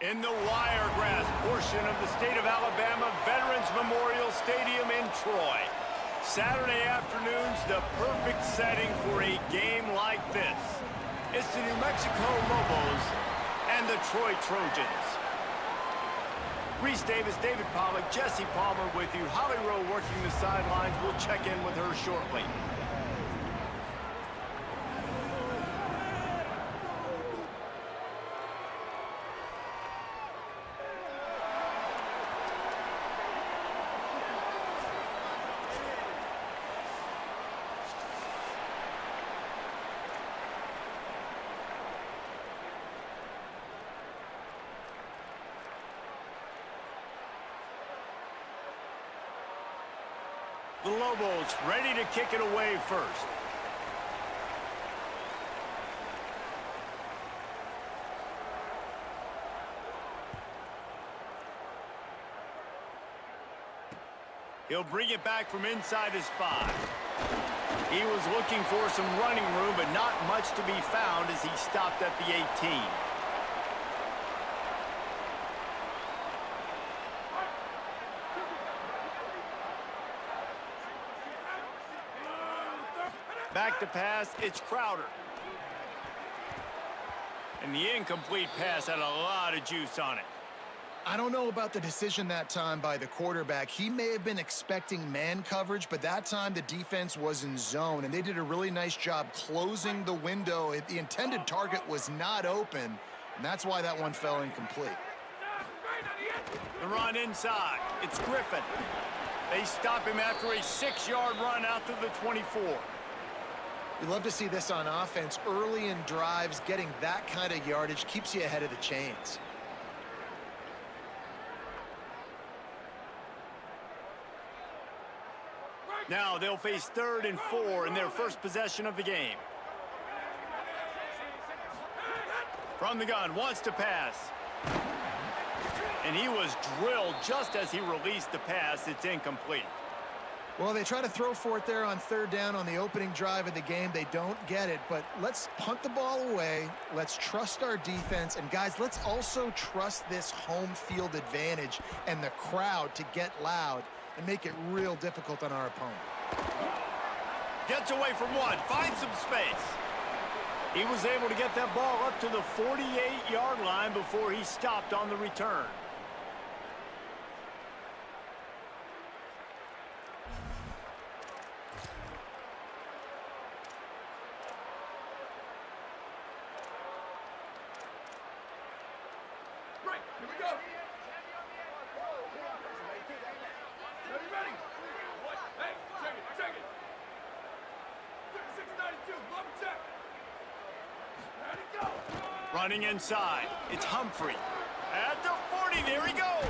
In the Wiregrass portion of the state of Alabama Veterans Memorial Stadium in Troy. Saturday afternoon's the perfect setting for a game like this. It's the New Mexico Lobos and the Troy Trojans. Reese Davis, David Pollack, Jesse Palmer with you. Holly Rowe working the sidelines. We'll check in with her shortly. The Lobos ready to kick it away first. He'll bring it back from inside his 5. He was looking for some running room, but not much to be found as he stopped at the 18. Back to pass, it's Crowder. And the incomplete pass had a lot of juice on it. I don't know about the decision that time by the quarterback. He may have been expecting man coverage, but that time the defense was in zone, and they did a really nice job closing the window. The intended target was not open, and that's why that one fell incomplete. The run inside. It's Griffin. They stop him after a 6-yard run out to the 24. We love to see this on offense. Early in drives, getting that kind of yardage keeps you ahead of the chains. Now they'll face 3rd and 4 in their first possession of the game. From the gun, wants to pass. And he was drilled just as he released the pass. It's incomplete. Well, they try to throw for it there on 3rd down on the opening drive of the game. They don't get it, but let's punt the ball away. Let's trust our defense. And, guys, let's also trust this home field advantage and the crowd to get loud and make it real difficult on our opponent. Gets away from one, finds some space. He was able to get that ball up to the 48-yard line before he stopped on the return. Running inside, it's Humphrey. At the 40, there he goes.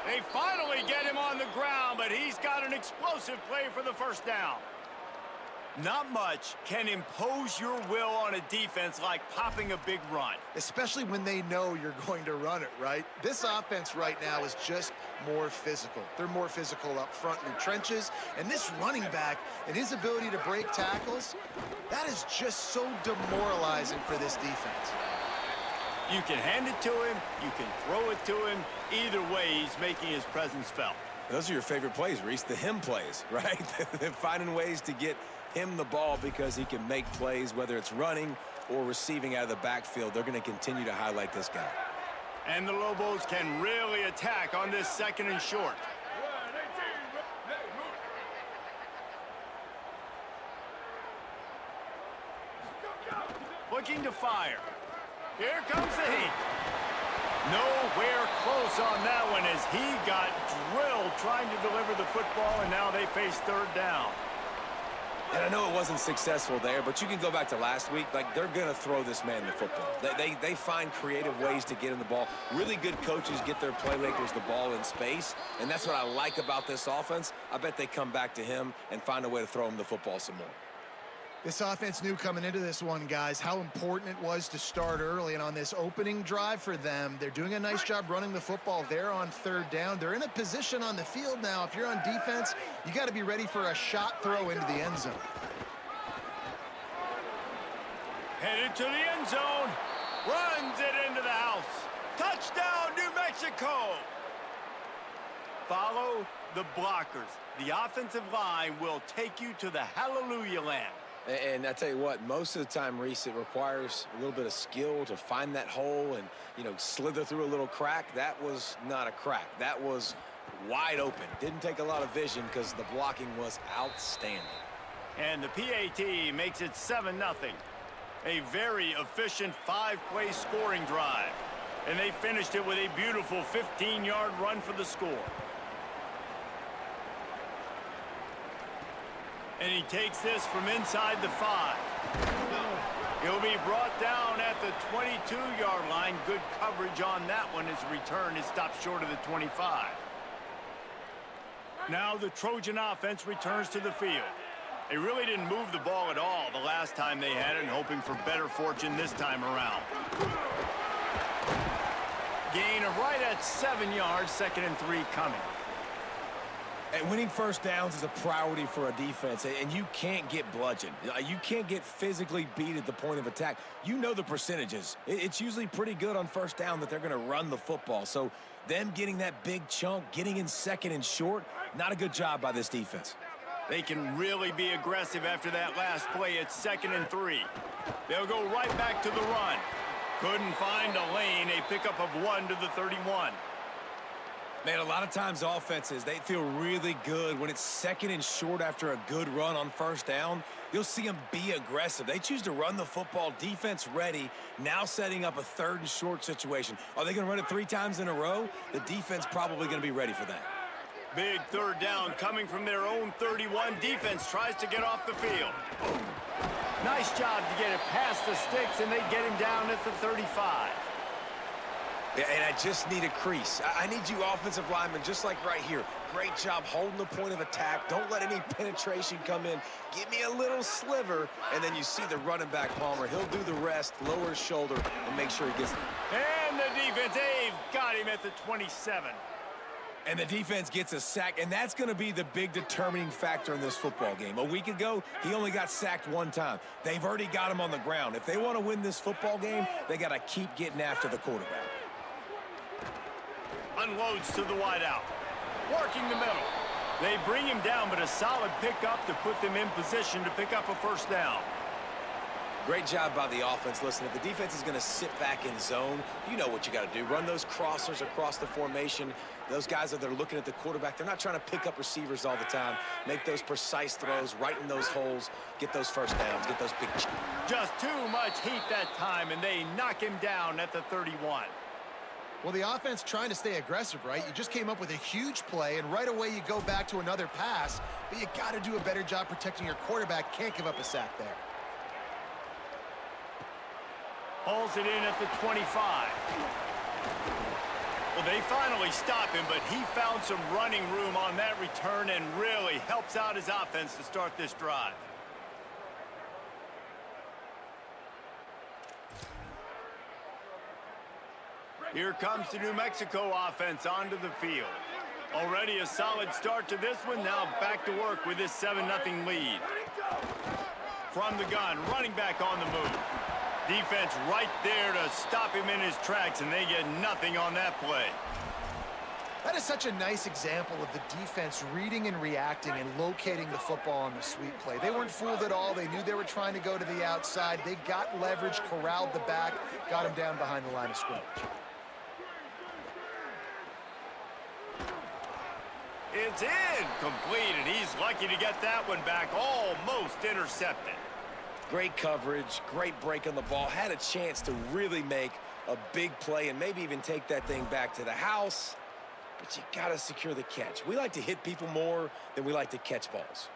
They finally get him on the ground, but he's got an explosive play for the first down. Not much can impose your will on a defense like popping a big run. Especially when they know you're going to run it, right? This offense right now is just more physical. They're more physical up front in the trenches. And this running back and his ability to break tackles, that is just so demoralizing for this defense. You can hand it to him, you can throw it to him. Either way, he's making his presence felt. Those are your favorite plays, Reese, the him plays, right? They're finding ways to get him the ball because he can make plays, whether it's running or receiving out of the backfield. They're going to continue to highlight this guy. And the Lobos can really attack on this 2nd and short. Looking to fire. Here comes the heat. Nowhere close on that one as he got drilled trying to deliver the football, and now they face 3rd down. And I know it wasn't successful there, but you can go back to last week. Like, they're going to throw this man the football. They find creative ways to get him the ball. Really good coaches get their playmakers the ball in space, and that's what I like about this offense. I bet they come back to him and find a way to throw him the football some more. This offense knew coming into this one, guys, how important it was to start early. And on this opening drive for them, they're doing a nice job running the football there on 3rd down. They're in a position on the field now. If you're on defense, you got to be ready for a shot throw into the end zone. Headed to the end zone. Runs it into the house. Touchdown, New Mexico! Follow the blockers. The offensive line will take you to the hallelujah land. And I tell you what, most of the time, Reese, it requires a little bit of skill to find that hole and, you know, slither through a little crack. That was not a crack. That was wide open. Didn't take a lot of vision because the blocking was outstanding. And the PAT makes it 7-0. A very efficient 5-play scoring drive. And they finished it with a beautiful 15-yard run for the score. And he takes this from inside the 5. He'll be brought down at the 22-yard line. Good coverage on that one. His return is stopped short of the 25. Now the Trojan offense returns to the field. They really didn't move the ball at all the last time they had it, and hoping for better fortune this time around. Gain of right at 7 yards, 2nd and 3 coming. And winning first downs is a priority for a defense, and you can't get bludgeoned. You can't get physically beat at the point of attack. You know the percentages. It's usually pretty good on first down that they're going to run the football. So them getting that big chunk, getting in 2nd and short, not a good job by this defense. They can really be aggressive after that last play at 2nd and 3. They'll go right back to the run. Couldn't find a lane, a pickup of 1 to the 31. Man, a lot of times offenses, they feel really good when it's 2nd and short after a good run on first down. You'll see them be aggressive. They choose to run the football, defense ready, now setting up a 3rd and short situation. Are they going to run it 3 times in a row? The defense probably going to be ready for that. Big 3rd down coming from their own 31. Defense tries to get off the field. Nice job to get it past the sticks, and they get him down at the 35. Yeah, and I just need a crease. I need you offensive linemen, just like right here. Great job holding the point of attack. Don't let any penetration come in. Give me a little sliver, and then you see the running back, Palmer. He'll do the rest, lower his shoulder, and make sure he gets... And the defense, they've got him at the 27. And the defense gets a sack, and that's going to be the big determining factor in this football game. A week ago, he only got sacked 1 time. They've already got him on the ground. If they want to win this football game, they got to keep getting after the quarterback. Unloads to the wideout. Working the middle. They bring him down, but a solid pickup to put them in position to pick up a first down. Great job by the offense. Listen, if the defense is going to sit back in zone, you know what you got to do. Run those crossers across the formation. Those guys that are looking at the quarterback, they're not trying to pick up receivers all the time. Make those precise throws, right in those holes, get those first downs, get those big... Just too much heat that time, and they knock him down at the 31. Well, the offense trying to stay aggressive, right? You just came up with a huge play, and right away you go back to another pass, but you got to do a better job protecting your quarterback. Can't give up a sack there. Hauls it in at the 25. Well, they finally stop him, but he found some running room on that return and really helps out his offense to start this drive. Here comes the New Mexico offense onto the field. Already a solid start to this one. Now back to work with this 7-0 lead. From the gun, running back on the move. Defense right there to stop him in his tracks, and they get nothing on that play. That is such a nice example of the defense reading and reacting and locating the football on the sweep play. They weren't fooled at all. They knew they were trying to go to the outside. They got leverage, corralled the back, got him down behind the line of scrimmage. It's incomplete, and he's lucky to get that one back, almost intercepted. Great coverage, great break on the ball. Had a chance to really make a big play and maybe even take that thing back to the house. But you got to secure the catch. We like to hit people more than we like to catch balls.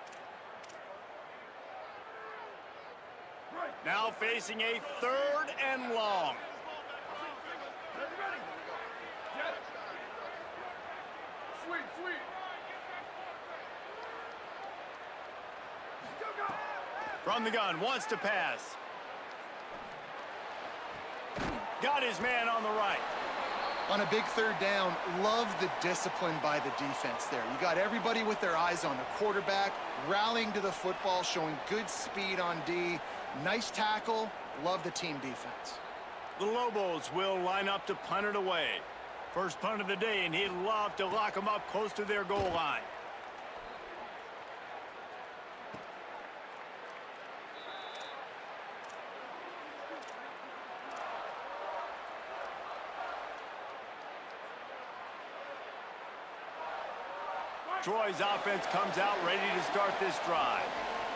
Now facing a 3rd and long. From the gun, wants to pass. Got his man on the right. On a big 3rd down, love the discipline by the defense there. You got everybody with their eyes on the quarterback, rallying to the football, showing good speed on D. Nice tackle. Love the team defense. The Lobos will line up to punt it away. First punt of the day, and he'd love to lock them up close to their goal line. Troy's offense comes out ready to start this drive.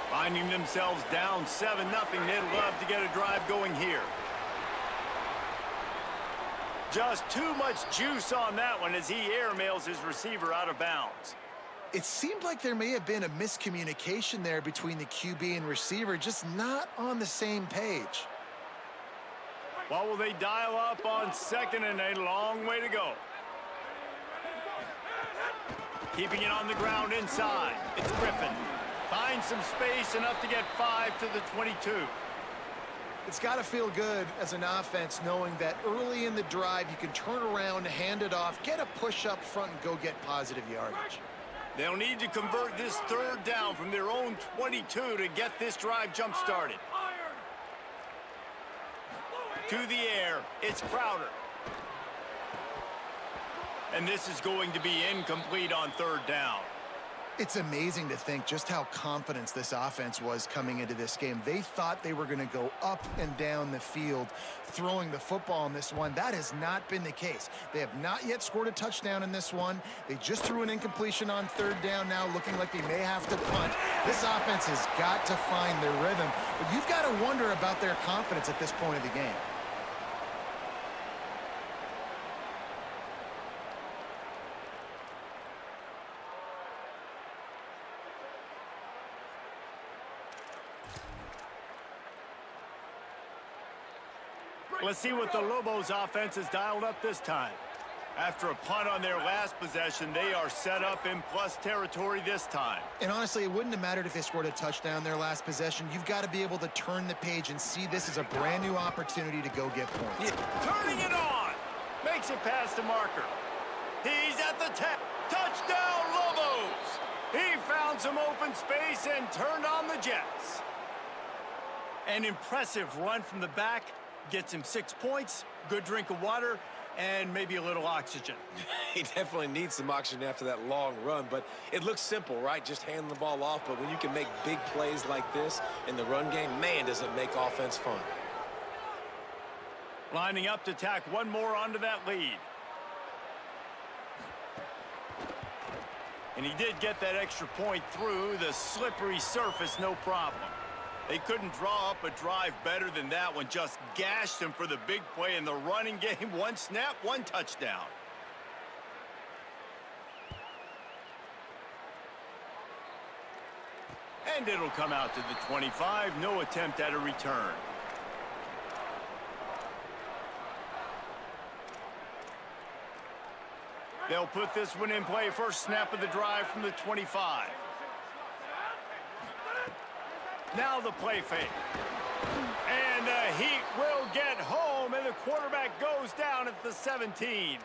Finding themselves down 7-0, they'd love to get a drive going here. Just too much juice on that one as he airmails his receiver out of bounds. It seemed like there may have been a miscommunication there between the QB and receiver, just not on the same page. What will they dial up on second and a long way to go? Keeping it on the ground inside. It's Griffin. Finds some space, enough to get 5 to the 22. It's got to feel good as an offense knowing that early in the drive you can turn around, hand it off, get a push up front, and go get positive yardage. They'll need to convert this third down from their own 22 to get this drive jump-started. To the air, it's Crowder. And this is going to be incomplete on third down. It's amazing to think just how confident this offense was coming into this game. They thought they were going to go up and down the field throwing the football in this one. That has not been the case. They have not yet scored a touchdown in this one. They just threw an incompletion on third down now, looking like they may have to punt. This offense has got to find their rhythm, but you've got to wonder about their confidence at this point of the game. Let's see what the Lobos offense has dialed up this time. After a punt on their last possession, they are set up in plus territory this time. And honestly, it wouldn't have mattered if they scored a touchdown their last possession. You've got to be able to turn the page and see this as a brand new opportunity to go get points. Turning it on. Makes it past the marker. He's at the 10. Touchdown, Lobos. He found some open space and turned on the Jets. An impressive run from the back. Gets him 6 points, good drink of water, and maybe a little oxygen. He definitely needs some oxygen after that long run, but it looks simple, right? Just hand the ball off, but when you can make big plays like this in the run game, man, does it make offense fun. Lining up to tack one more onto that lead. And he did get that extra point through the slippery surface, no problem. They couldn't draw up a drive better than that one. Just gashed him for the big play in the running game. One snap, one touchdown. And it'll come out to the 25. No attempt at a return. They'll put this one in play. First snap of the drive from the 25. Now the play fake. And the Heat will get home, and the quarterback goes down at the 17.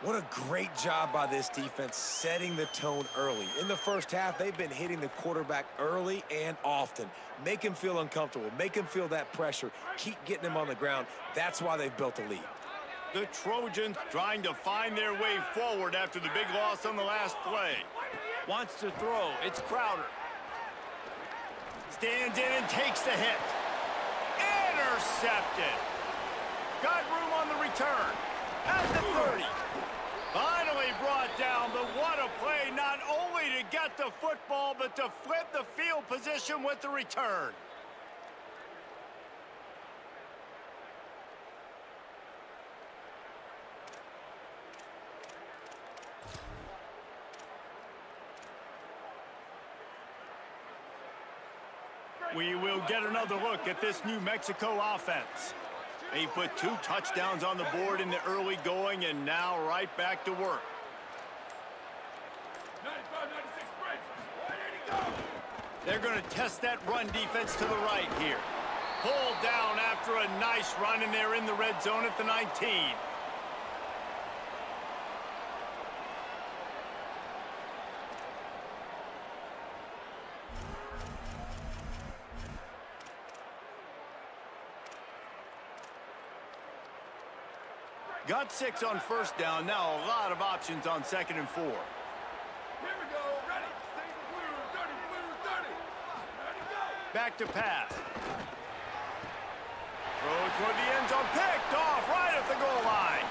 What a great job by this defense setting the tone early. In the first half, they've been hitting the quarterback early and often. Make him feel uncomfortable. Make him feel that pressure. Keep getting him on the ground. That's why they've built a lead. The Trojans trying to find their way forward after the big loss on the last play. Wants to throw. It's Crowder. Stands in and takes the hit. Intercepted. Got room on the return. At the 30. Finally brought down, but what a play, not only to get the football, but to flip the field position with the return. We will get another look at this New Mexico offense. They put 2 touchdowns on the board in the early going, and now right back to work. 95-96 They're going to test that run defense to the right here. Pulled down after a nice run, and they're in the red zone at the 19. Got 6 on first down. Now a lot of options on 2nd and 4. Here we go. Ready? Stay blue, 30, blue, 30. Ready, go. Back to pass. Throw toward the end zone. Picked off right at the goal line.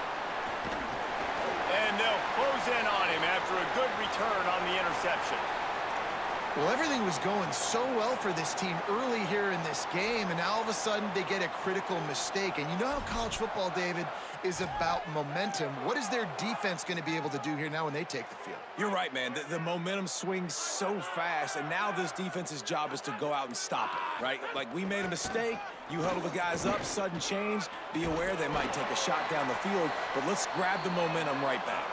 And they'll close in on him after a good return on the interception. Well, everything was going so well for this team early here in this game, and now all of a sudden they get a critical mistake. And you know how college football, David, is about momentum. What is their defense going to be able to do here now when they take the field? You're right, man. The momentum swings so fast, and now this defense's job is to go out and stop it, right? Like, we made a mistake. You huddle the guys up, sudden change. Be aware they might take a shot down the field, but let's grab the momentum right back.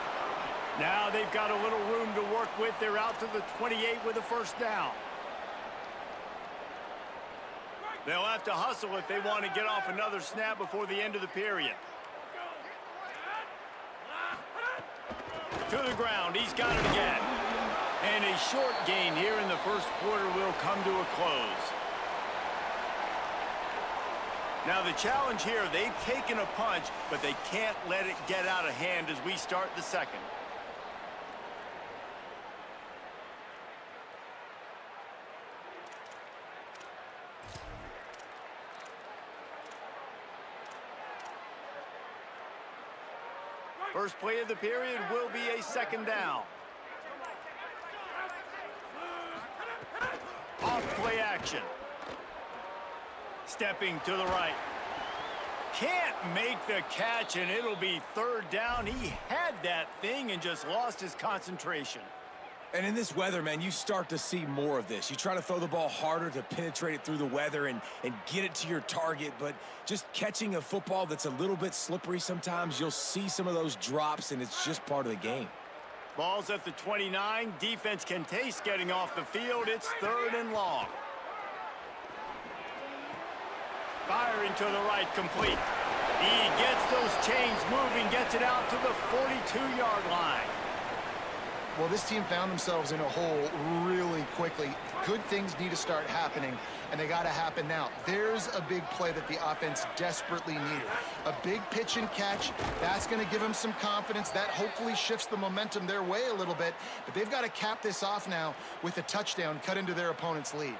Now they've got a little room to work with. They're out to the 28 with a first down. They'll have to hustle if they want to get off another snap before the end of the period. To the ground. He's got it again. And a short gain here in the first quarter will come to a close. Now the challenge here, they've taken a punch, but they can't let it get out of hand as we start the second. First play of the period will be a second down. Off play action. Stepping to the right. Can't make the catch, and it'll be third down. He had that thing and just lost his concentration. And in this weather, man, you start to see more of this. You try to throw the ball harder to penetrate it through the weather and get it to your target, but just catching a football that's a little bit slippery sometimes, you'll see some of those drops, and it's just part of the game. Ball's at the 29. Defense can taste getting off the field. It's 3rd and long. Firing to the right, complete. He gets those chains moving, gets it out to the 42-yard line. Well, this team found themselves in a hole really quickly. Good things need to start happening, and they got to happen now. There's a big play that the offense desperately needed. A big pitch and catch. That's going to give them some confidence. That hopefully shifts the momentum their way a little bit, but they've got to cap this off now with a touchdown cut into their opponent's lead.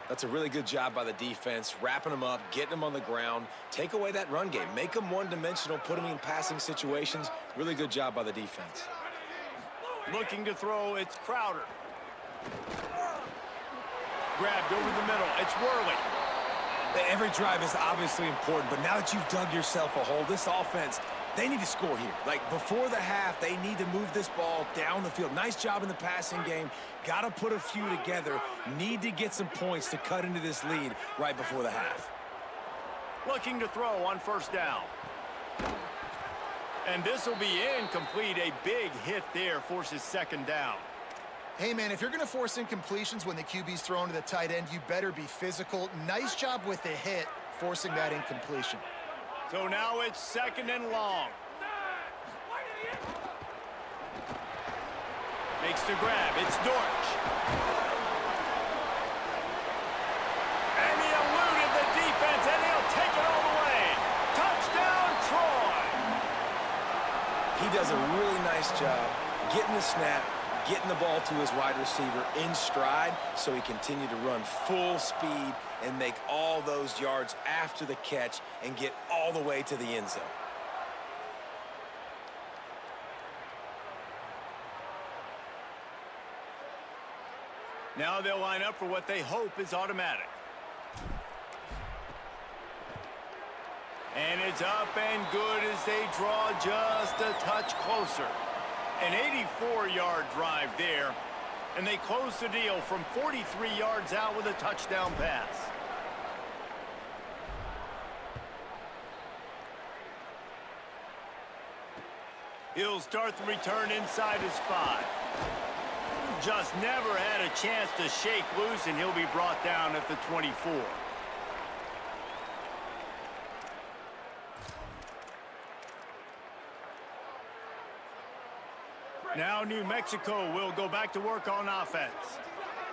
That's a really good job by the defense, wrapping them up, getting them on the ground, take away that run game, make them one-dimensional, put them in passing situations. Really good job by the defense. Looking to throw, it's Crowder. Grabbed over the middle, it's Worley. Every drive is obviously important, but now that you've dug yourself a hole, this offense, they need to score here. Like, before the half, they need to move this ball down the field. Nice job in the passing game. Got to put a few together. Need to get some points to cut into this lead right before the half. Looking to throw on first down. And this will be incomplete. A big hit there forces second down. Hey, man, if you're going to force incompletions when the QB's thrown to the tight end, you better be physical. Nice job with the hit, forcing that incompletion. So now it's 2nd and long. Makes the grab. It's Dortch. And he eluded the defense, and he'll take it all the way. Touchdown, Troy. He does a really nice job getting the snap, getting the ball to his wide receiver in stride so he continued to run full speed and make all those yards after the catch and get all the way to the end zone. Now they'll line up for what they hope is automatic. And it's up and good as they draw just a touch closer. An 84-yard drive there, and they close the deal from 43 yards out with a touchdown pass. He'll start the return inside his 5. Just never had a chance to shake loose, and he'll be brought down at the 24. Now New Mexico will go back to work on offense.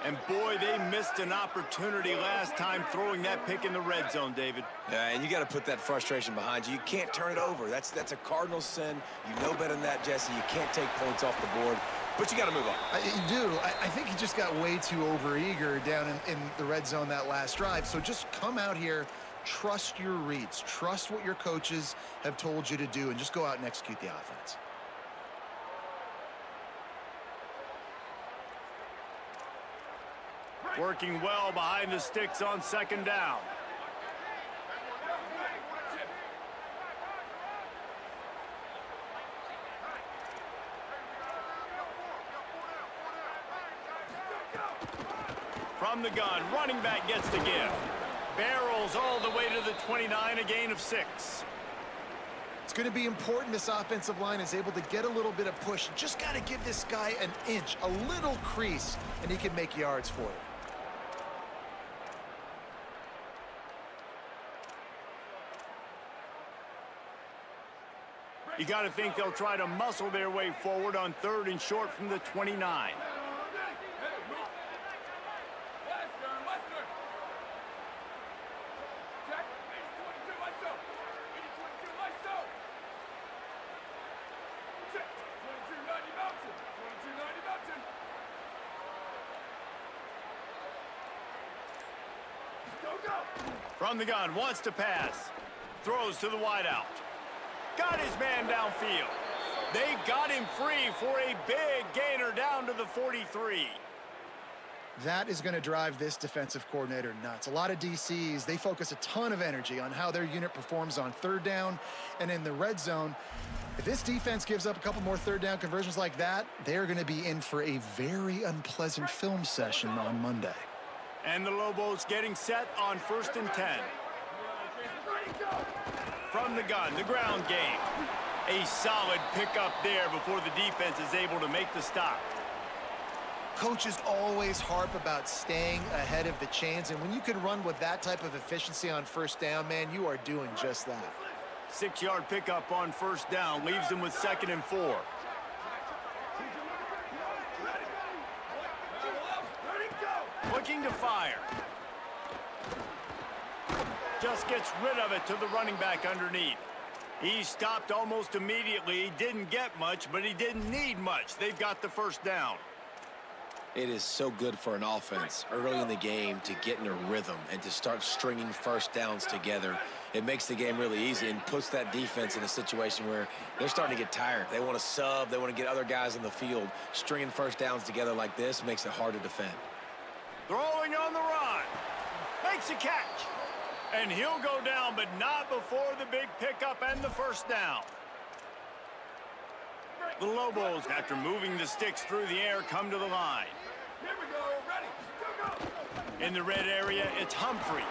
And boy, they missed an opportunity last time throwing that pick in the red zone, David. Yeah, and you got to put that frustration behind you. You can't turn it over. That's a cardinal sin. You know better than that, Jesse. You can't take points off the board, but you got to move on. You do. I think he just got way too overeager down in the red zone that last drive. So just come out here, trust your reads, trust what your coaches have told you to do, and just go out and execute the offense. Working well behind the sticks on second down. From the gun, running back gets the give. Barrels all the way to the 29, a gain of 6. It's going to be important this offensive line is able to get a little bit of push. Just got to give this guy an inch, a little crease, and he can make yards for you. You got to think they'll try to muscle their way forward on 3rd and short from the 29. From the gun, wants to pass. Throws to the wideout. Got his man downfield. They got him free for a big gainer down to the 43. That is going to drive this defensive coordinator nuts. A lot of DCs, they focus a ton of energy on how their unit performs on 3rd down and in the red zone. If this defense gives up a couple more 3rd down conversions like that, they're going to be in for a very unpleasant film session on Monday. And the Lobos getting set on 1st and 10. From the gun, the ground game. A solid pickup there before the defense is able to make the stop. Coaches always harp about staying ahead of the chains, and when you can run with that type of efficiency on 1st down, man, you are doing just that. 6-yard pickup on 1st down leaves them with 2nd and 4. Looking to fire. Just gets rid of it to the running back underneath. He stopped almost immediately. He didn't get much, but he didn't need much. They've got the 1st down. It is so good for an offense early in the game to get in a rhythm and to start stringing 1st downs together. It makes the game really easy and puts that defense in a situation where they're starting to get tired. They want to sub. They want to get other guys in the field. Stringing 1st downs together like this makes it hard to defend. Throwing on the run. Makes a catch. And he'll go down, but not before the big pickup and the 1st down. The Lobos, after moving the sticks through the air, come to the line. Here we go, ready, go! In the red area, it's Humphrey.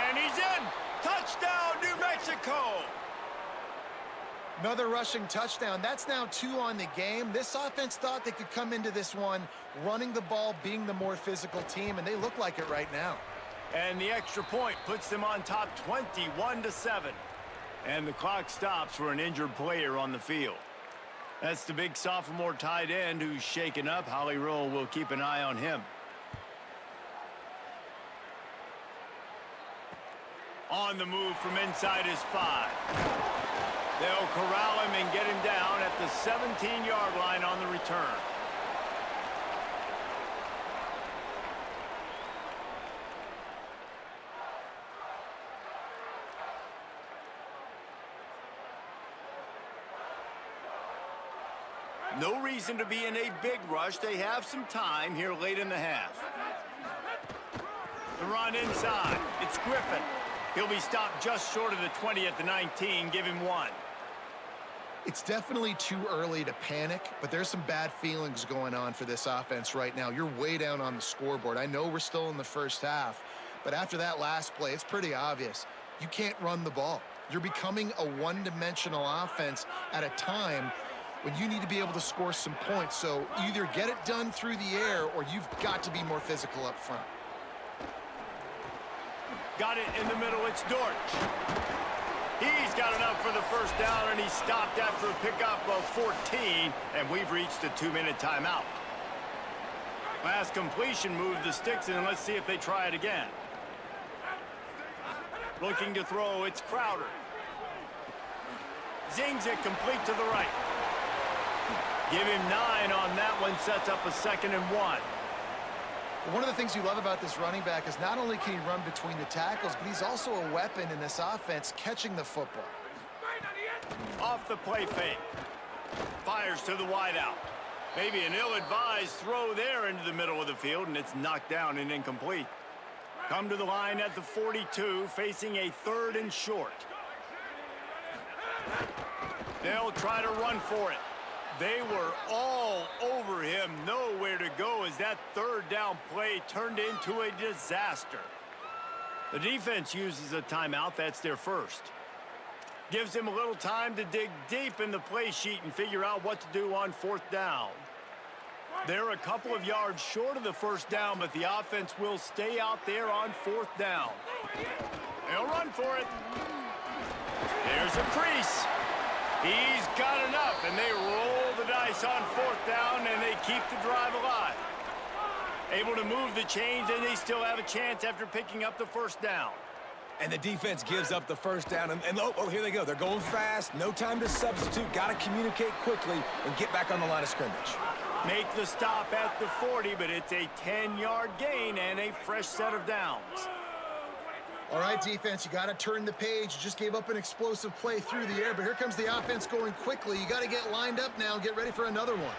And he's in! Touchdown, New Mexico! Another rushing touchdown. That's now 2 on the game. This offense thought they could come into this one running the ball, being the more physical team, and they look like it right now. And the extra point puts them on top 21-7. And the clock stops for an injured player on the field. That's the big sophomore tight end who's shaken up. Holly Rowe will keep an eye on him. On the move from inside his 5. They'll corral him and get him down at the 17-yard line on the return. No reason to be in a big rush. They have some time here late in the half. The run inside. It's Griffin. He'll be stopped just short of the 20 at the 19. Give him 1. It's definitely too early to panic, but there's some bad feelings going on for this offense right now. You're way down on the scoreboard. I know we're still in the first half, but after that last play, it's pretty obvious. You can't run the ball. You're becoming a one-dimensional offense at a time when you need to be able to score some points. So either get it done through the air or you've got to be more physical up front. Got it in the middle. It's Dortch. He's got enough for the 1st down, and he's stopped after a pickup of 14, and we've reached a 2-minute timeout. Last completion moved the sticks, and let's see if they try it again. Looking to throw, it's Crowder. Zings it complete to the right. Give him 9 on that one, sets up a 2nd and 1. One of the things you love about this running back is not only can he run between the tackles, but he's also a weapon in this offense catching the football. Off the play fake. Fires to the wideout. Maybe an ill-advised throw there into the middle of the field, and it's knocked down and incomplete. Come to the line at the 42, facing a 3rd and short. They'll try to run for it. They were all over him, nowhere to go as that 3rd down play turned into a disaster. The defense uses a timeout. That's their first. Gives him a little time to dig deep in the play sheet and figure out what to do on 4th down. They're a couple of yards short of the 1st down, but the offense will stay out there on 4th down. They'll run for it. There's a crease. He's got enough, and they roll the dice on 4th down, and they keep the drive alive. Able to move the chains, and they still have a chance after picking up the 1st down. And the defense gives up the 1st down, and oh, here they go. They're going fast. No time to substitute. Got to communicate quickly and get back on the line of scrimmage. Make the stop at the 40, but it's a 10-yard gain and a fresh set of downs. All right, defense, you got to turn the page. You just gave up an explosive play through the air, but here comes the offense going quickly. You got to get lined up now and get ready for another one.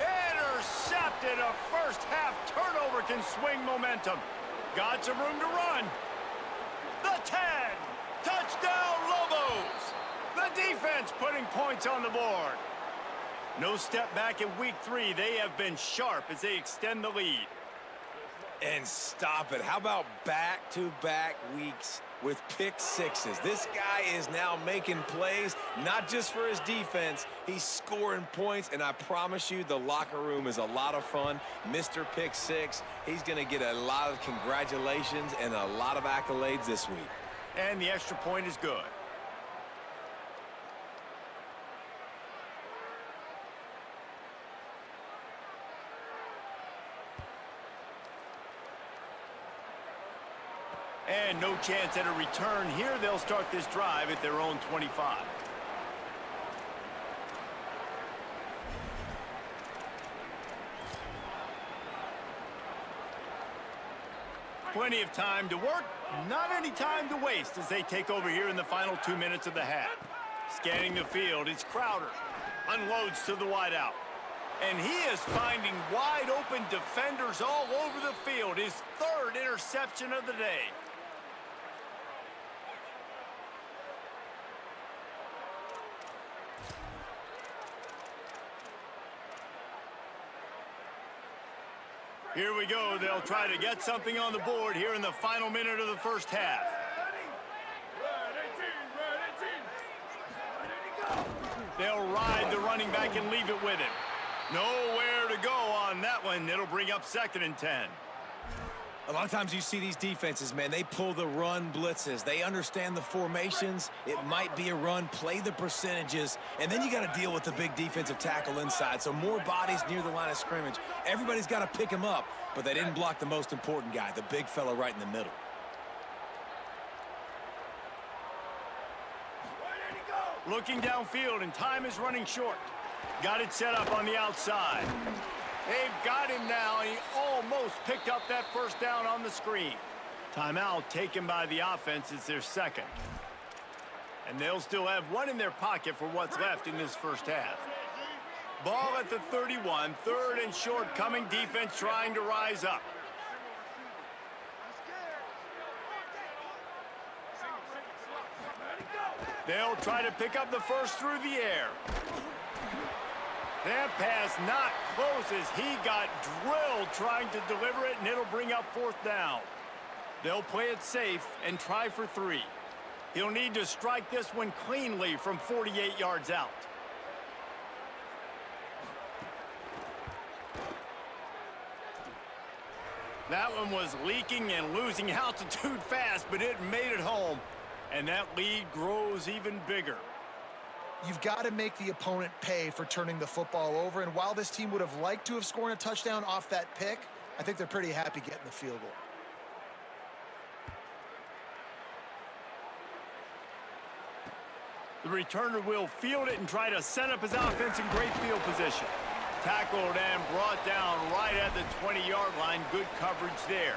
Intercepted. A first-half turnover can swing momentum. Got some room to run. The 10. Touchdown, Lobos. The defense putting points on the board. No step back in week 3. They have been sharp as they extend the lead. And stop it. How about back-to-back weeks with pick 6s? This guy is now making plays, not just for his defense. He's scoring points, and I promise you the locker room is a lot of fun. Mr. Pick 6, he's going to get a lot of congratulations and a lot of accolades this week. And the extra point is good. And no chance at a return here. They'll start this drive at their own 25. Plenty of time to work, not any time to waste as they take over here in the final 2 minutes of the half. Scanning the field, it's Crowder. Unloads to the wideout. And he is finding wide open defenders all over the field. His 3rd interception of the day. Here we go. They'll try to get something on the board here in the final minute of the first half. They'll ride the running back and leave it with him. Nowhere to go on that one. It'll bring up 2nd and 10. A lot of times you see these defenses, man, they pull the run blitzes. They understand the formations. It might be a run, play the percentages, and then you got to deal with the big defensive tackle inside. So more bodies near the line of scrimmage. Everybody's got to pick him up, but they didn't block the most important guy, the big fella right in the middle. Looking downfield, and time is running short. Got it set up on the outside. They've got him now, and he almost picked up that 1st down on the screen. Timeout taken by the offense. It's their 2nd. And they'll still have one in their pocket for what's left in this first half. Ball at the 31, 3rd and short coming. Defense trying to rise up. They'll try to pick up the 1st through the air. That pass not close as he got drilled trying to deliver it, and it'll bring up 4th down. They'll play it safe and try for 3. He'll need to strike this one cleanly from 48 yards out. That one was leaking and losing altitude fast, but it made it home. And that lead grows even bigger. You've got to make the opponent pay for turning the football over. And while this team would have liked to have scored a touchdown off that pick, I think they're pretty happy getting the field goal. The returner will field it and try to set up his offense in great field position. Tackled and brought down right at the 20-yard line. Good coverage there.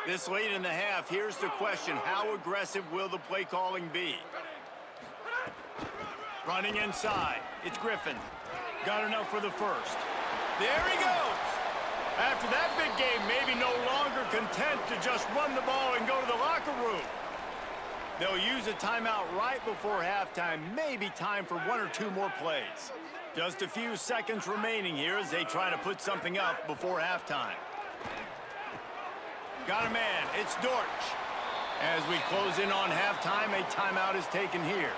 This late in the half, here's the question. How aggressive will the play calling be? Running inside. It's Griffin. Got enough for the first. There he goes. After that big game, maybe no longer content to just run the ball and go to the locker room. They'll use a timeout right before halftime. Maybe time for one or two more plays. Just a few seconds remaining here as they try to put something up before halftime. Got a man. It's Dortch. As we close in on halftime, a timeout is taken here.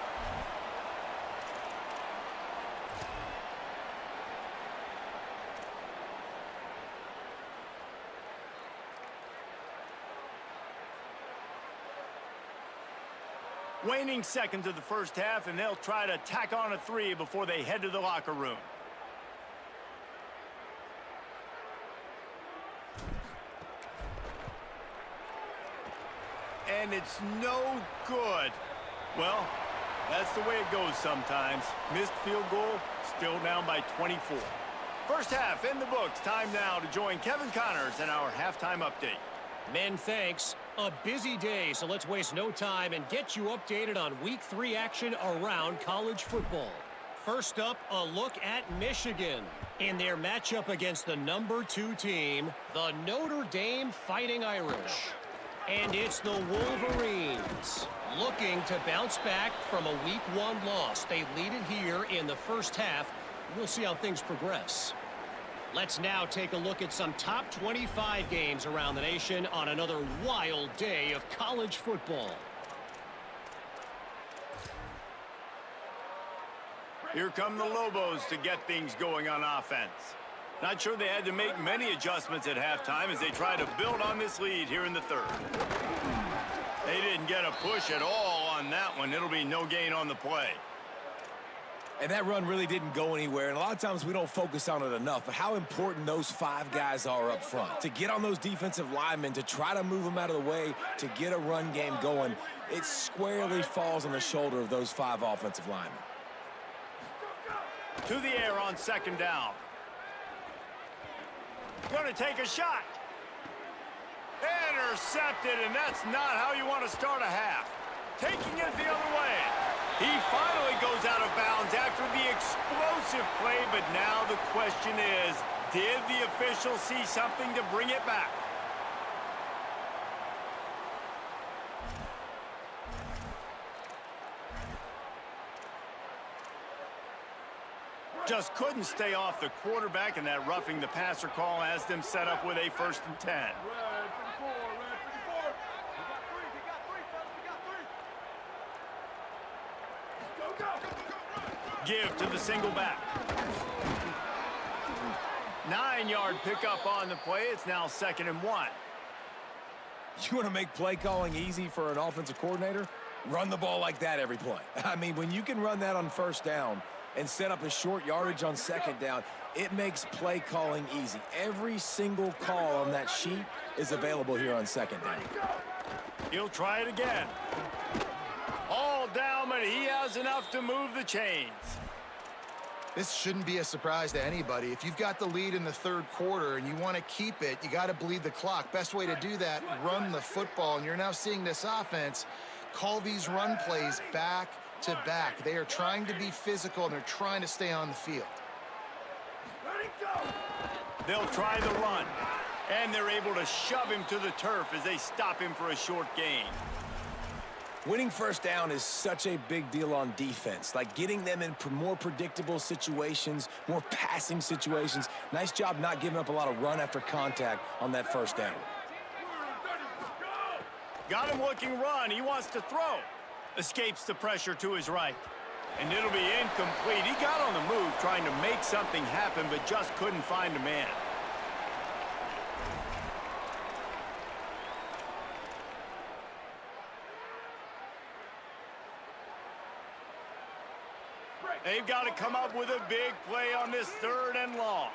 Waning seconds of the first half, and they'll try to tack on a 3 before they head to the locker room. And it's no good. Well, that's the way it goes sometimes. Missed field goal, still down by 24. First half in the books. Time now to join Kevin Connors in our halftime update. Men, thanks. A busy day, so let's waste no time and get you updated on Week 3 action around college football. First up, a look at Michigan in their matchup against the number 2 team, the Notre Dame Fighting Irish. And it's the Wolverines looking to bounce back from a Week 1 loss. They lead it here in the first half. We'll see how things progress. Let's now take a look at some top 25 games around the nation on another wild day of college football. Here come the Lobos to get things going on offense. Not sure they had to make many adjustments at halftime as they try to build on this lead here in the third. They didn't get a push at all on that one. It'll be no gain on the play. And that run really didn't go anywhere, and a lot of times we don't focus on it enough, but how important those 5 guys are up front. To get on those defensive linemen, to try to move them out of the way, to get a run game going, it squarely falls on the shoulder of those 5 offensive linemen. To the air on second down. Going to take a shot. Intercepted, and that's not how you want to start a half. Taking it the other way. He finally goes out of bounds after the explosive play, but now the question is, did the official see something to bring it back? Just couldn't stay off the quarterback, and that roughing the passer call has them set up with a 1st and 10. Red 54, red 54. Go, go. Give to the single back. 9-yard pickup on the play. It's now 2nd and 1. You want to make play calling easy for an offensive coordinator? Run the ball like that every play. I mean, when you can run that on 1st down and set up a short yardage on 2nd down, it makes play calling easy. Every single call on that sheet is available here on 2nd down. He'll try it again. All down, but he has enough to move the chains. This shouldn't be a surprise to anybody. If you've got the lead in the 3rd quarter and you want to keep it, you got to bleed the clock. Best way to do that, run the football. And you're now seeing this offense call these run plays back to back. They are trying to be physical, and they're trying to stay on the field. Ready, go. They'll try the run, and they're able to shove him to the turf as they stop him for a short gain. Winning 1st down is such a big deal on defense, like getting them in more predictable situations, more passing situations. Nice job not giving up a lot of run after contact on that 1st down. Got him looking run. He wants to throw. Escapes the pressure to his right. And it'll be incomplete. He got on the move trying to make something happen, but just couldn't find a man. They've got to come up with a big play on this 3rd and long.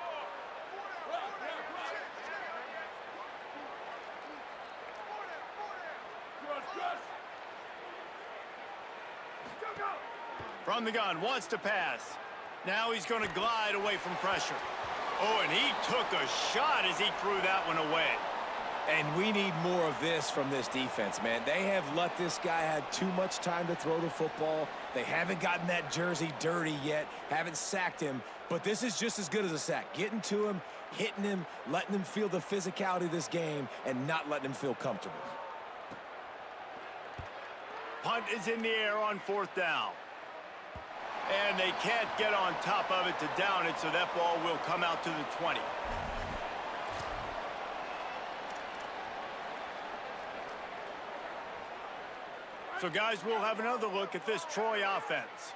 From the gun, wants to pass. Now he's going to glide away from pressure. Oh, and he took a shot as he threw that one away. And we need more of this from this defense, man. They have let this guy have too much time to throw the football. They haven't gotten that jersey dirty yet, haven't sacked him. But this is just as good as a sack. Getting to him, hitting him, letting him feel the physicality of this game, and not letting him feel comfortable. Punt is in the air on 4th down. And they can't get on top of it to down it, so that ball will come out to the 20. So, guys, we'll have another look at this Troy offense.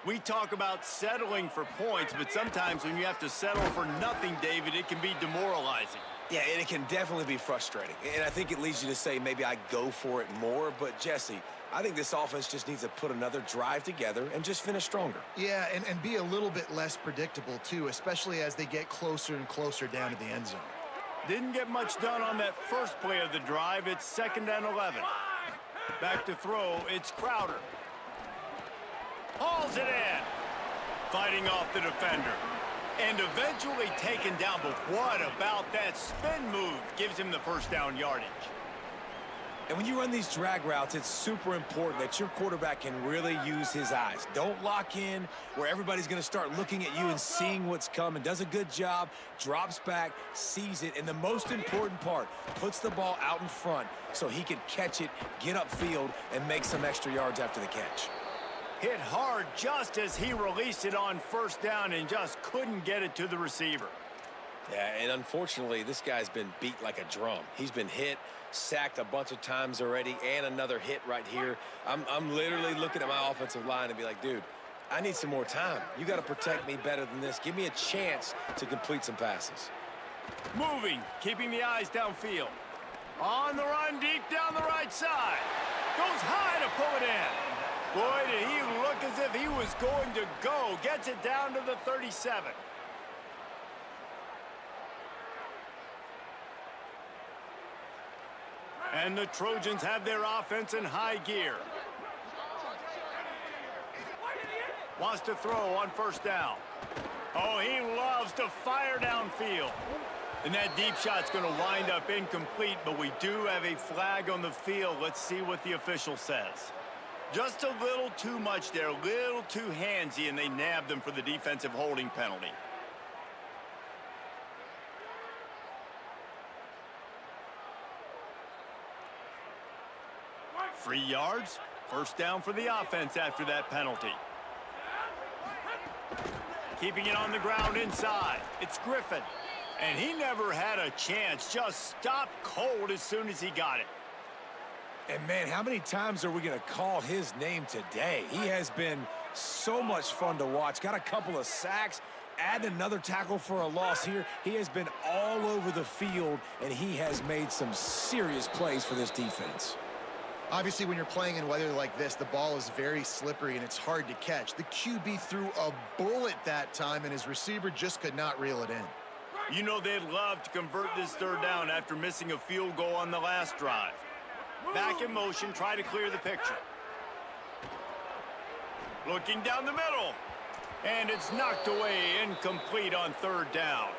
We talk about settling for points, but sometimes when you have to settle for nothing, David, it can be demoralizing. Yeah, and it can definitely be frustrating. And I think it leads you to say maybe I go for it more. But, Jesse, I think this offense just needs to put another drive together and just finish stronger. Yeah, and be a little bit less predictable, too, especially as they get closer and closer down to the end zone. Didn't get much done on that first play of the drive. It's 2nd and 11. Back to throw, it's Crowder. Hauls it in. Fighting off the defender. And eventually taken down, but what about that spin move? Gives him the 1st down yardage. And when you run these drag routes, it's super important that your quarterback can really use his eyes. Don't lock in where everybody's going to start looking at you and seeing what's coming. Does a good job, drops back, sees it, and the most important part, puts the ball out in front so he can catch it, get upfield, and make some extra yards after the catch. Hit hard just as he released it on 1st down and just couldn't get it to the receiver. Yeah, and unfortunately, this guy's been beat like a drum. He's been hit, sacked a bunch of times already, and another hit right here. I'm literally looking at my offensive line and be like, dude, I need some more time. You got to protect me better than this. Give me a chance to complete some passes. Moving, keeping the eyes downfield. On the run, deep down the right side. Goes high to pull it in. Boy, did he look as if he was going to go. Gets it down to the 37. And the Trojans have their offense in high gear. Wants to throw on 1st down. Oh, he loves to fire downfield. And that deep shot's going to wind up incomplete, but we do have a flag on the field. Let's see what the official says. Just a little too much there, a little too handsy, and they nabbed him for the defensive holding penalty. 3 yards, 1st down for the offense after that penalty. Keeping it on the ground inside, it's Griffin. And he never had a chance, just stopped cold as soon as he got it. And, man, how many times are we going to call his name today? He has been so much fun to watch. Got a couple of sacks, add another tackle for a loss here. He has been all over the field, and he has made some serious plays for this defense. Obviously, when you're playing in weather like this, the ball is very slippery and it's hard to catch. The QB threw a bullet that time, and his receiver just could not reel it in. You know they'd love to convert this 3rd down after missing a field goal on the last drive. Back in motion, try to clear the picture. Looking down the middle. And it's knocked away, incomplete on 3rd down.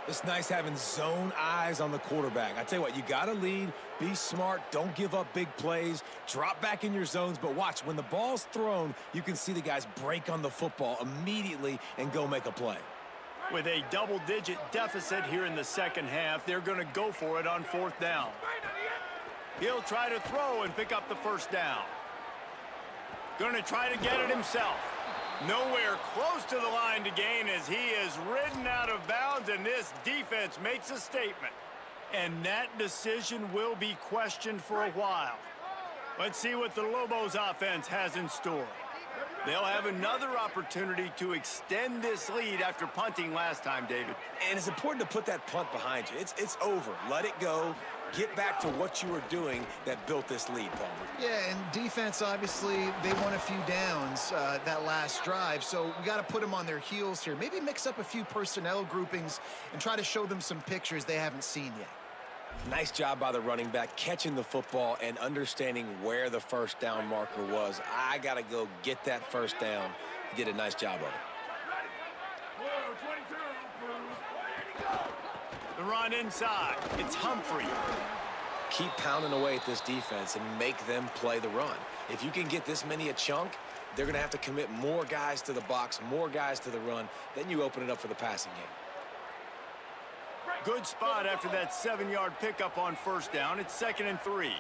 It's nice having zone eyes on the quarterback. I tell you what, you got to lead, be smart, don't give up big plays, drop back in your zones, but watch, when the ball's thrown, you can see the guys break on the football immediately and go make a play. With a double-digit deficit here in the 2nd half, they're going to go for it on 4th down. He'll try to throw and pick up the 1st down. Going to try to get it himself. Nowhere close to the line to gain as he is ridden out of bounds, and this defense makes a statement. And that decision will be questioned for a while. Let's see what the Lobos offense has in store. They'll have another opportunity to extend this lead after punting last time, David. And it's important to put that punt behind you. It's over. Let it go. Get back to what you were doing that built this lead, Palmer. Yeah, and defense, obviously, they won a few downs that last drive, so we got to put them on their heels here. Maybe mix up a few personnel groupings and try to show them some pictures they haven't seen yet. Nice job by the running back, catching the football and understanding where the first down marker was. I got to go get that first down. He did a nice job of it. Blue 22, blue. Ready to go. The run inside. It's Humphrey. Keep pounding away at this defense and make them play the run. If you can get this many a chunk, they're going to have to commit more guys to the box, more guys to the run. Then you open it up for the passing game. Good spot after that 7-yard pickup on first down. It's 2nd and 3.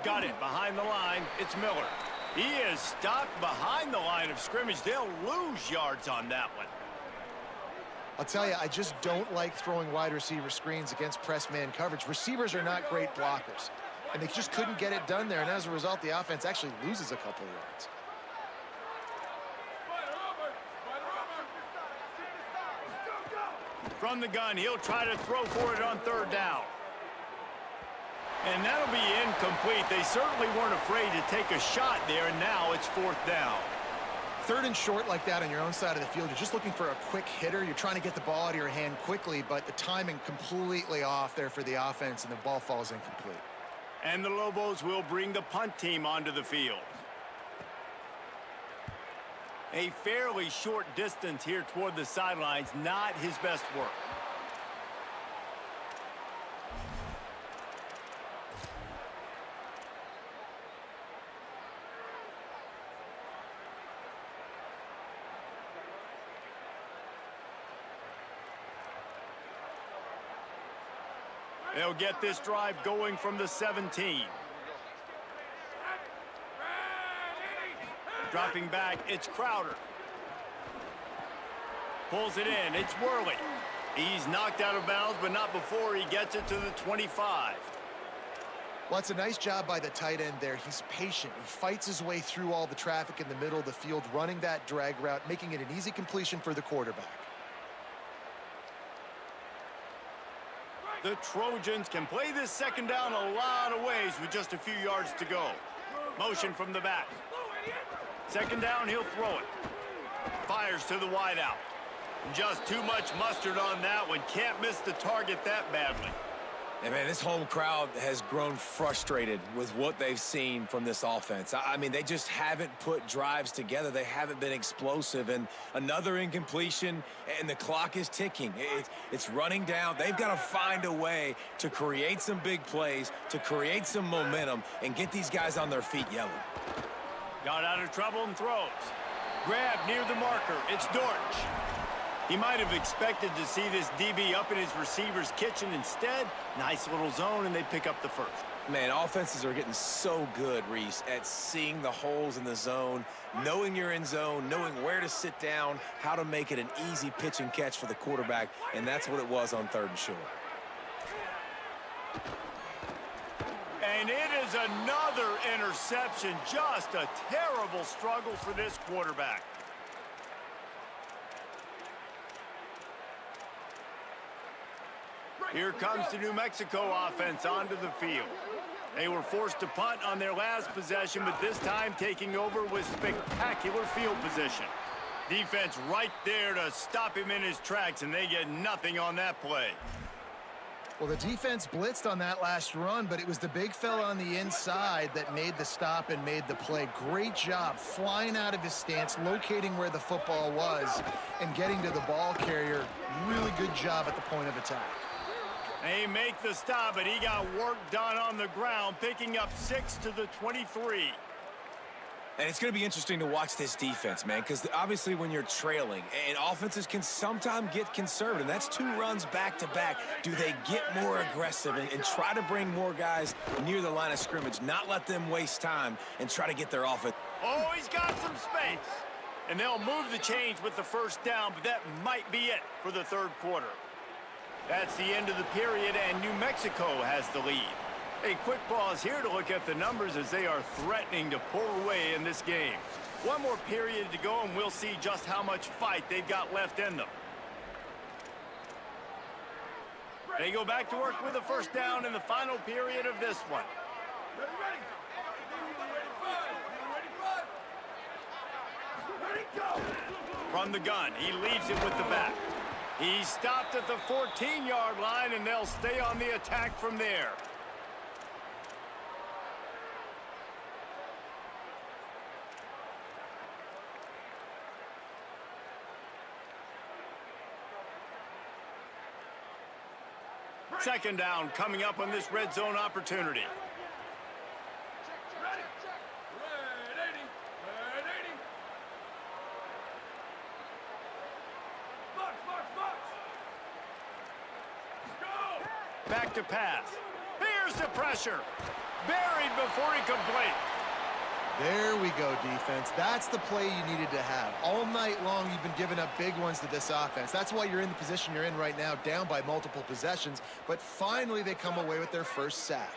Got it behind the line. It's Miller. He is stopped behind the line of scrimmage. They'll lose yards on that one. I'll tell you, I just don't like throwing wide receiver screens against press man coverage. Receivers are not great blockers, and they just couldn't get it done there, and as a result, the offense actually loses a couple of yards. From the gun, he'll try to throw for it on 3rd down. And that'll be incomplete. They certainly weren't afraid to take a shot there, and now it's 4th down. 3rd and short like that on your own side of the field, you're just looking for a quick hitter. You're trying to get the ball out of your hand quickly, but the timing completely off there for the offense, and the ball falls incomplete. And the Lobos will bring the punt team onto the field. A fairly short distance here toward the sidelines, not his best work. They'll get this drive going from the 17. Dropping back, it's Crowder. Pulls it in, it's Worley. He's knocked out of bounds, but not before he gets it to the 25. Well, it's a nice job by the tight end there. He's patient. He fights his way through all the traffic in the middle of the field, running that drag route, making it an easy completion for the quarterback. The Trojans can play this 2nd down a lot of ways with just a few yards to go. Motion from the back. 2nd down, he'll throw it. Fires to the wideout. Just too much mustard on that one. Can't miss the target that badly. And, man, this home crowd has grown frustrated with what they've seen from this offense. I mean, they just haven't put drives together. They haven't been explosive. And another incompletion, and the clock is ticking. It's running down. They've got to find a way to create some big plays, to create some momentum, and get these guys on their feet yelling. Got out of trouble and throws. Grab near the marker. It's Dortch. He might have expected to see this DB up in his receiver's kitchen. Instead, nice little zone, and they pick up the first. Man, offenses are getting so good, Reese, at seeing the holes in the zone, knowing you're in zone, knowing where to sit down, how to make it an easy pitch and catch for the quarterback, and that's what it was on 3rd and short. And it is another interception. Just a terrible struggle for this quarterback. Here comes the New Mexico offense onto the field. They were forced to punt on their last possession, but this time taking over with spectacular field position. Defense right there to stop him in his tracks, and they get nothing on that play. Well, the defense blitzed on that last run, but it was the big fella on the inside that made the stop and made the play. Great job flying out of his stance, locating where the football was, and getting to the ball carrier. Really good job at the point of attack. They make the stop, but he got work done on the ground, picking up 6 to the 23. And it's going to be interesting to watch this defense, man, because obviously when you're trailing, and offenses can sometimes get conservative. That's 2 runs back-to-back. Do they get more aggressive and try to bring more guys near the line of scrimmage, not let them waste time, and try to get their offense? Oh, he's got some space. And they'll move the chains with the first down, but that might be it for the 3rd quarter. That's the end of the period, and New Mexico has the lead. A quick pause here to look at the numbers as they are threatening to pull away in this game. One more period to go, and we'll see just how much fight they've got left in them. They go back to work with a first down in the final period of this one. Ready, ready. Ready, five. Ready, five. Ready, go. From the gun, he leaves it with the back. He's stopped at the 14-yard line, and they'll stay on the attack from there. Second down coming up on this red zone opportunity. Ready. Red 80. Red 80. Box, box, box. Go. Back to pass. Here's the pressure. Buried before he could blink. There we go, defense. That's the play you needed to have. All night long, you've been giving up big ones to this offense. That's why you're in the position you're in right now, down by multiple possessions. But finally, they come away with their first sack.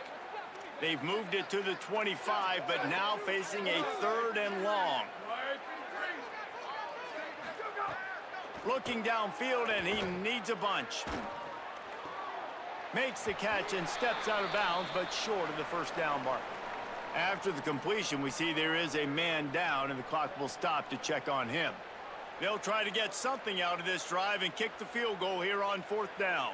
They've moved it to the 25, but now facing a 3rd and long. Looking downfield, and he needs a bunch. Makes the catch and steps out of bounds, but short of the first down mark. After the completion, we see there is a man down, and the clock will stop to check on him. They'll try to get something out of this drive and kick the field goal here on 4th down.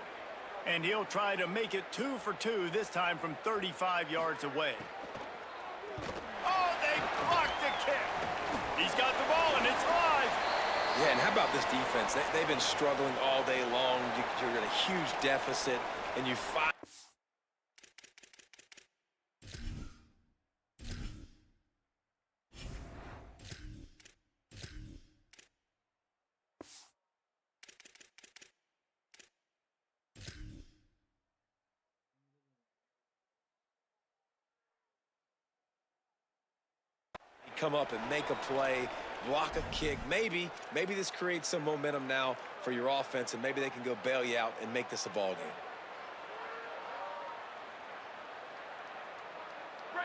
And he'll try to make it 2 for 2, this time from 35 yards away. Oh, they blocked the kick. He's got the ball, and it's live. Yeah, and how about this defense? They've been struggling all day long. You're at a huge deficit, and you find... come up and make a play, block a kick. Maybe this creates some momentum now for your offense, and maybe they can go bail you out and make this a ball game.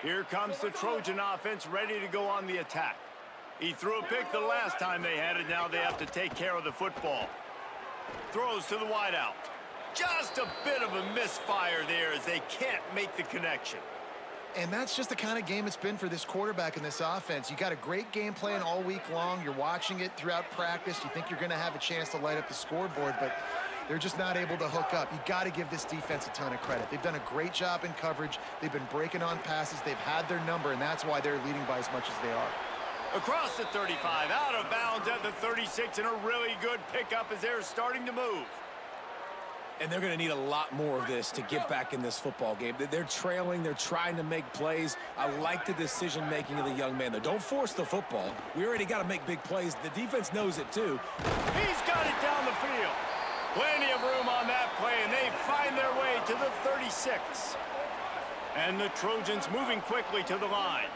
Here comes the Trojan offense ready to go on the attack. He threw a pick the last time they had it. Now they have to take care of the football. Throws to the wideout. Just a bit of a misfire there as they can't make the connection. And that's just the kind of game it's been for this quarterback in this offense. You got a great game plan all week long. You're watching it throughout practice. You think you're going to have a chance to light up the scoreboard, but they're just not able to hook up. You got to give this defense a ton of credit. They've done a great job in coverage. They've been breaking on passes. They've had their number, and that's why they're leading by as much as they are. Across the 35, out of bounds at the 36, and a really good pickup as they're starting to move. And they're going to need a lot more of this to get back in this football game. They're trailing. They're trying to make plays. I like the decision-making of the young man, though. Don't force the football. We already got to make big plays. The defense knows it, too. He's got it down the field. Plenty of room on that play, and they find their way to the 36. And the Trojans moving quickly to the line.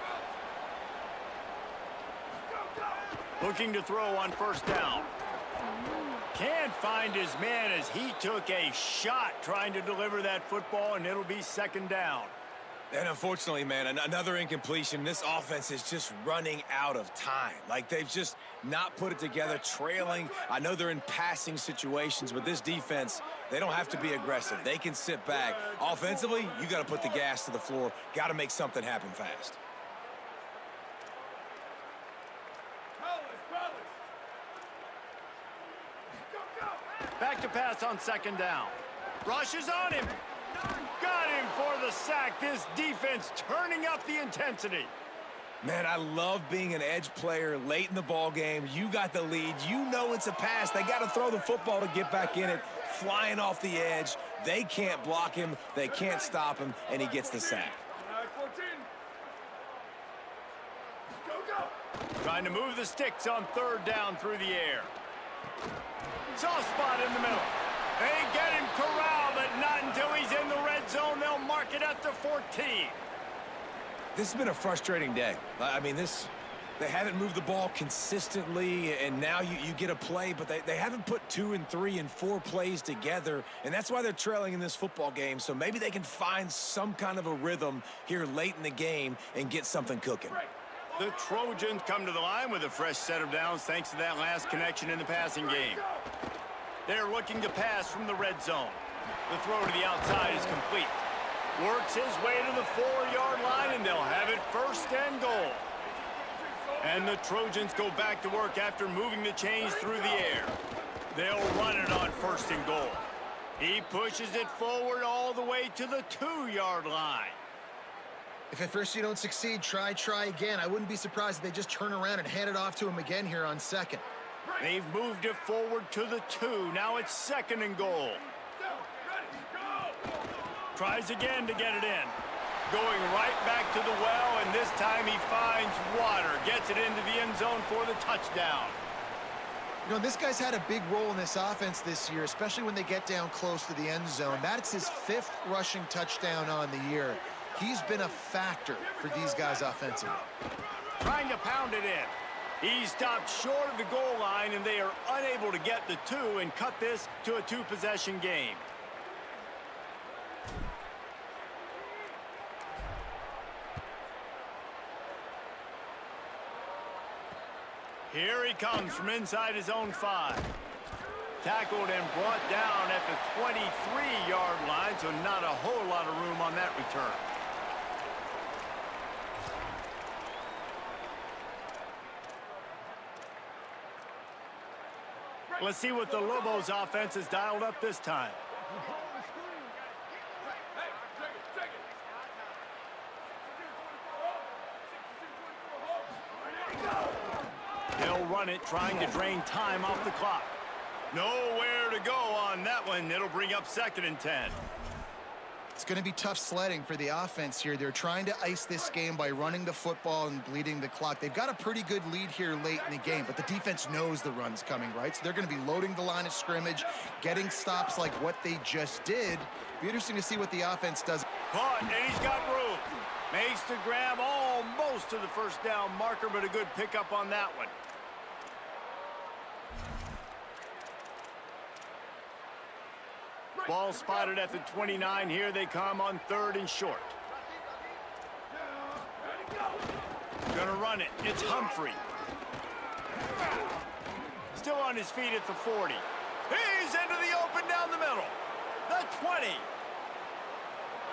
Looking to throw on first down. Can't find his man as he took a shot trying to deliver that football, and it'll be second down. And unfortunately, man, another incompletion. This offense is just running out of time. Like, they've just not put it together, trailing. I know they're in passing situations, but this defense, they don't have to be aggressive. They can sit back. Offensively, you got to put the gas to the floor. Got to make something happen fast. Back to pass on second down. Rushes on him. Got him for the sack. This defense turning up the intensity. Man, I love being an edge player late in the ball game. You got the lead. You know it's a pass. They got to throw the football to get back in it. Flying off the edge. They can't block him. They can't stop him, and he gets the sack. 14. Go. Trying to move the sticks on third down through the air. Soft spot in the middle. They get him corralled, but not until he's in the red zone. They'll mark it at the 14. This has been a frustrating day. I mean, they haven't moved the ball consistently, and now you get a play, but they haven't put 2 and 3 and 4 plays together, and that's why they're trailing in this football game. So maybe they can find some kind of a rhythm here late in the game and get something cooking. The Trojans come to the line with a fresh set of downs thanks to that last connection in the passing game. They're looking to pass from the red zone. The throw to the outside is complete. Works his way to the 4-yard line, and they'll have it first and goal. And the Trojans go back to work after moving the chains through the air. They'll run it on first and goal. He pushes it forward all the way to the 2-yard line. If at first you don't succeed, try again. I wouldn't be surprised if they just turn around and hand it off to him again here on second. They've moved it forward to the 2. Now it's second and goal. Tries again to get it in. Going right back to the well, and this time he finds water. Gets it into the end zone for the touchdown. You know, this guy's had a big role in this offense this year, especially when they get down close to the end zone. That's his 5th rushing touchdown on the year. He's been a factor for these guys offensively. Trying to pound it in. He stopped short of the goal line, and they are unable to get the 2 and cut this to a 2-possession game. Here he comes from inside his own 5. Tackled and brought down at the 23-yard line, so not a whole lot of room on that return. Let's see what the Lobos offense has dialed up this time. They'll run it, trying to drain time off the clock. Nowhere to go on that one. It'll bring up second and 10. It's going to be tough sledding for the offense here. They're trying to ice this game by running the football and bleeding the clock. They've got a pretty good lead here late in the game, but the defense knows the run's coming, right? So they're going to be loading the line of scrimmage, getting stops like what they just did. Be interesting to see what the offense does. Caught, and he's got room. Makes the grab almost to the first down marker, but a good pickup on that one. Ball spotted at the 29. Here they come on 3rd and short. Gonna run it. It's Humphrey. Still on his feet at the 40. He's into the open down the middle. The 20.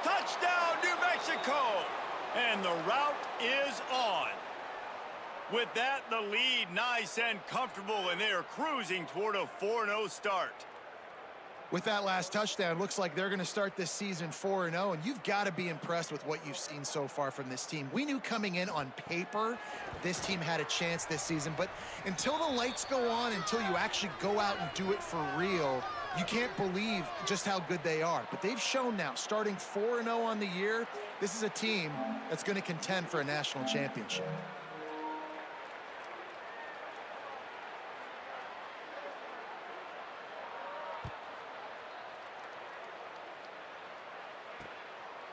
Touchdown, New Mexico. And the route is on. With that, the lead nice and comfortable, and they are cruising toward a 4-0 start. With that last touchdown, looks like they're going to start this season 4-0, and you've got to be impressed with what you've seen so far from this team. We knew coming in on paper this team had a chance this season, but until the lights go on, until you actually go out and do it for real, you can't believe just how good they are. But they've shown now, starting 4-0 on the year, this is a team that's going to contend for a national championship.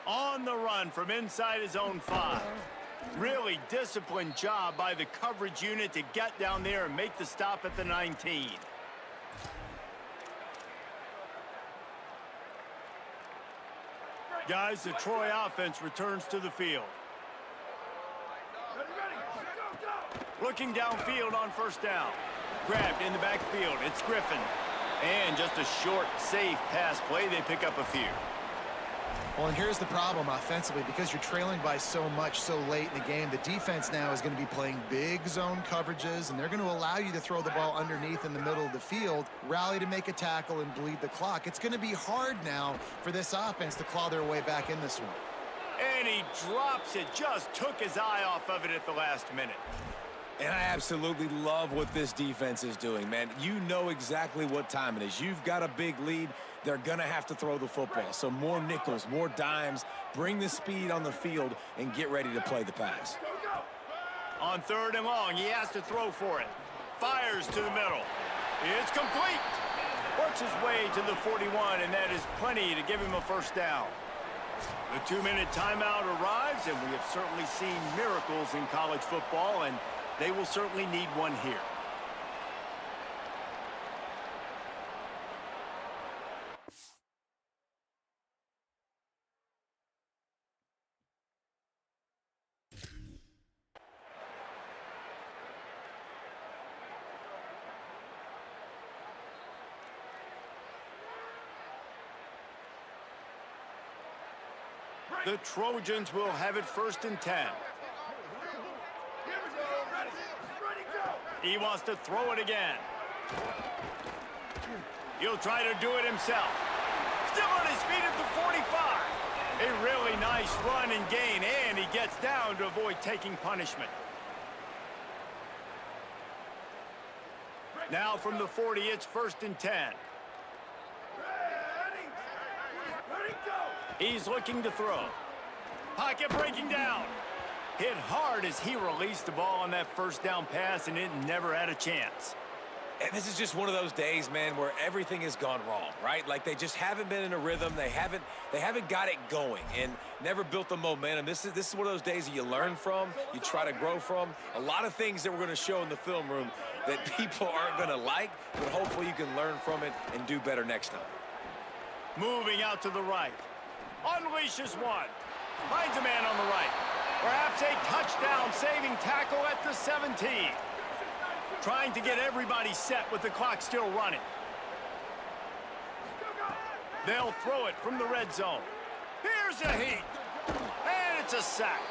On the run from inside his own 5. Really disciplined job by the coverage unit to get down there and make the stop at the 19. Guys, the Troy offense returns to the field. Looking downfield on first down. Grabbed in the backfield. It's Griffin. And just a short, safe pass play. They pick up a few. Well, and here's the problem offensively. Because you're trailing by so much so late in the game, the defense now is going to be playing big zone coverages, and they're going to allow you to throw the ball underneath in the middle of the field, rally to make a tackle, and bleed the clock. It's going to be hard now for this offense to claw their way back in this one. And he drops it. Just took his eye off of it at the last minute. And I absolutely love what this defense is doing, man. You know exactly what time it is. You've got a big lead. They're going to have to throw the football. So more nickels, more dimes, bring the speed on the field, and get ready to play the pass. On 3rd and long, he has to throw for it. Fires to the middle. It's complete. Works his way to the 41, and that is plenty to give him a first down. The 2-minute timeout arrives, and we have certainly seen miracles in college football, and they will certainly need one here. The Trojans will have it 1st and 10. Here we go. Ready. Ready, go. He wants to throw it again. He'll try to do it himself. Still on his feet at the 45. A really nice run and gain, and he gets down to avoid taking punishment. Now from the 40, it's 1st and 10. Ready. Ready, go. He's looking to throw. Pocket breaking down. Hit hard as he released the ball on that 1st down pass, and it never had a chance. And this is just one of those days, man, where everything has gone wrong, right? Like they just haven't been in a rhythm. They haven't got it going and never built the momentum. This is one of those days that you learn from, you try to grow from. A lot of things that we're going to show in the film room that people aren't going to like, but hopefully you can learn from it and do better next time. Moving out to the right. Unleashes one. Finds a man on the right. Perhaps a touchdown-saving tackle at the 17. Trying to get everybody set with the clock still running. They'll throw it from the red zone. Here's a heat. And it's a sack.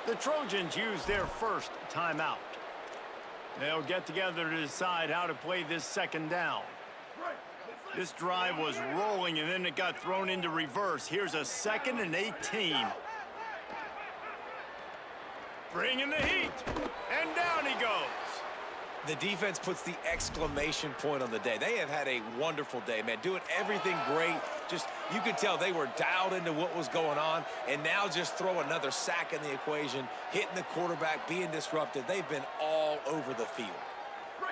The Trojans use their 1st timeout. They'll get together to decide how to play this 2nd down. This drive was rolling, and then it got thrown into reverse. Here's a 2nd and 18. Bringing the heat. And down he goes. The defense puts the exclamation point on the day. They have had a wonderful day, man. Doing everything great. Just, you could tell they were dialed into what was going on. And now just throw another sack in the equation, hitting the quarterback, being disruptive. They've been all over the field.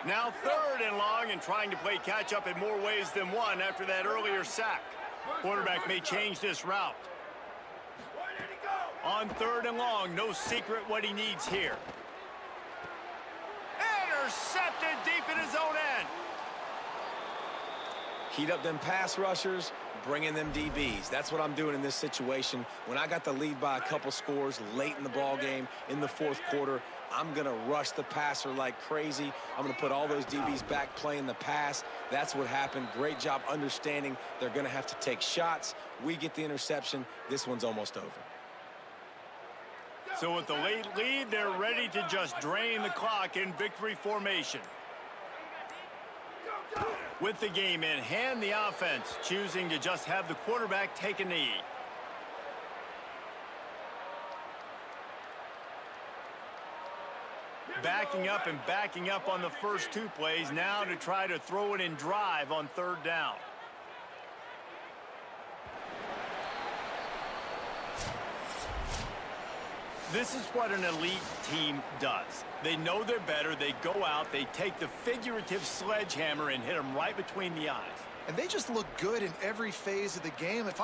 Now 3rd and long, and trying to play catch-up in more ways than one after that earlier sack. Quarterback may change this route. Where did he go? On 3rd and long, no secret what he needs here. Intercepted deep in his own end. Heat up them pass rushers, bring in them DBs. That's what I'm doing in this situation. When I got the lead by a couple scores late in the ball game, in the 4th quarter, I'm going to rush the passer like crazy. I'm going to put all those DBs back playing the pass. That's what happened. Great job understanding they're going to have to take shots. We get the interception. This one's almost over. So with the late lead, they're ready to just drain the clock in victory formation. With the game in hand, the offense choosing to just have the quarterback take a knee. Backing up and backing up on the first 2 plays now to try to throw it in drive on 3rd down. This is what an elite team does. They know they're better. They go out. They take the figurative sledgehammer and hit them right between the eyes. And they just look good in every phase of the game. If